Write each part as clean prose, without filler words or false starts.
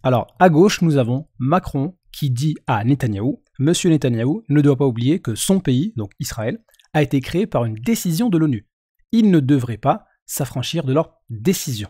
Alors, à gauche, nous avons Macron qui dit à Netanyahou, Monsieur Netanyahou ne doit pas oublier que son pays, donc Israël, a été créé par une décision de l'ONU. Il ne devrait pas s'affranchir de leur décision.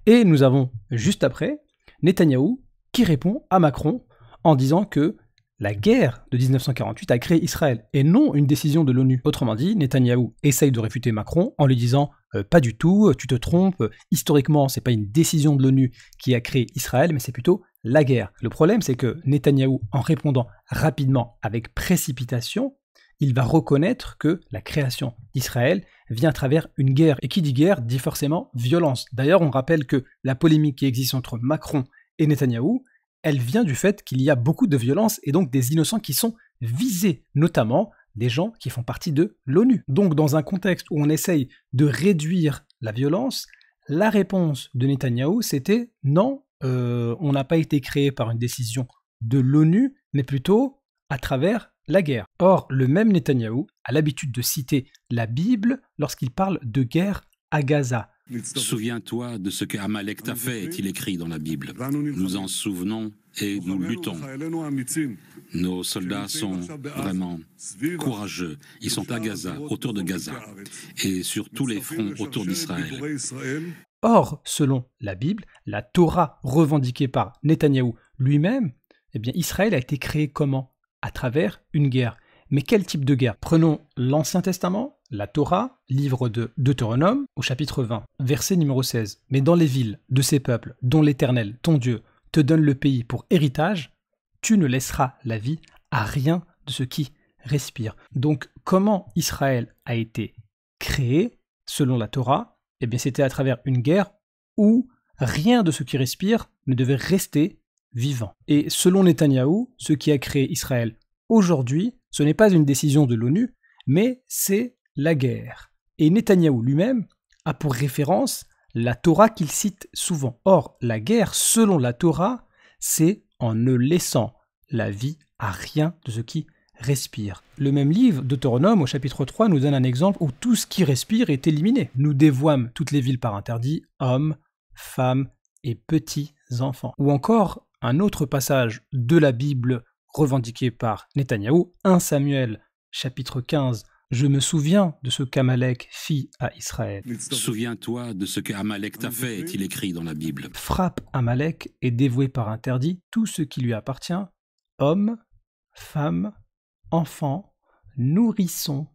Et nous avons, juste après, Netanyahou qui répond à Macron en disant que la guerre de 1948 a créé Israël et non une décision de l'ONU. Autrement dit, Netanyahou essaye de réfuter Macron en lui disant pas du tout, tu te trompes, historiquement c'est pas une décision de l'ONU qui a créé Israël, mais c'est plutôt la guerre. Le problème c'est que Netanyahou, en répondant rapidement avec précipitation, il va reconnaître que la création d'Israël vient à travers une guerre. Et qui dit guerre dit forcément violence. D'ailleurs, on rappelle que la polémique qui existe entre Macron et Netanyahou, elle vient du fait qu'il y a beaucoup de violence et donc des innocents qui sont visés, notamment des gens qui font partie de l'ONU. Donc dans un contexte où on essaye de réduire la violence, la réponse de Netanyahou c'était non, on n'a pas été créé par une décision de l'ONU, mais plutôt à travers la guerre. Or, le même Netanyahou a l'habitude de citer la Bible lorsqu'il parle de guerre à Gaza. Souviens-toi de ce que Amalek t'a fait, est-il écrit dans la Bible. Nous en souvenons et nous luttons. Nos soldats sont vraiment courageux. Ils sont à Gaza, autour de Gaza, et sur tous les fronts autour d'Israël. Or, selon la Bible, la Torah revendiquée par Netanyahou lui-même, eh bien Israël a été créé comment ? À travers une guerre. Mais quel type de guerre? Prenons l'Ancien Testament, la Torah, livre de Deutéronome, au chapitre 20, verset numéro 16. Mais dans les villes de ces peuples, dont l'Éternel, ton Dieu, te donne le pays pour héritage, tu ne laisseras la vie à rien de ce qui respire. Donc, comment Israël a été créé, selon la Torah? Eh bien, c'était à travers une guerre où rien de ce qui respire ne devait rester vivant. Et selon Netanyahou, ce qui a créé Israël aujourd'hui, ce n'est pas une décision de l'ONU, mais c'est la guerre. Et Netanyahou lui-même a pour référence la Torah qu'il cite souvent. Or, la guerre, selon la Torah, c'est en ne laissant la vie à rien de ce qui respire. Le même livre, Deutéronome, au chapitre 3, nous donne un exemple où tout ce qui respire est éliminé. Nous dévoîmes toutes les villes par interdit, hommes, femmes et petits enfants. Ou encore, un autre passage de la Bible revendiqué par Netanyahou, 1 Samuel, chapitre 15, « Je me souviens de ce qu'Amalek fit à Israël. » Souviens-toi de ce que Amalek t'a fait, est-il écrit dans la Bible. Frappe Amalek et dévoué par interdit tout ce qui lui appartient, hommes, femmes, enfants, nourrissons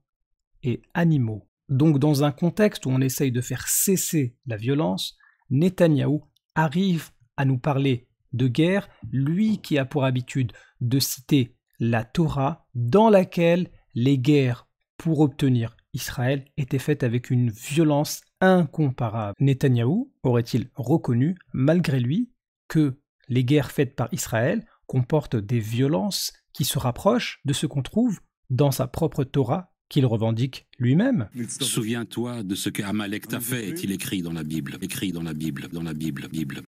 et animaux. Donc dans un contexte où on essaye de faire cesser la violence, Netanyahou arrive à nous parler de guerre, lui qui a pour habitude de citer la Torah, dans laquelle les guerres pour obtenir Israël étaient faites avec une violence incomparable. Netanyahou aurait-il reconnu, malgré lui, que les guerres faites par Israël comportent des violences qui se rapprochent de ce qu'on trouve dans sa propre Torah qu'il revendique lui-même? Souviens-toi de ce que Amalek t'a fait, est-il écrit dans la Bible. Écrit dans la Bible, dans la Bible.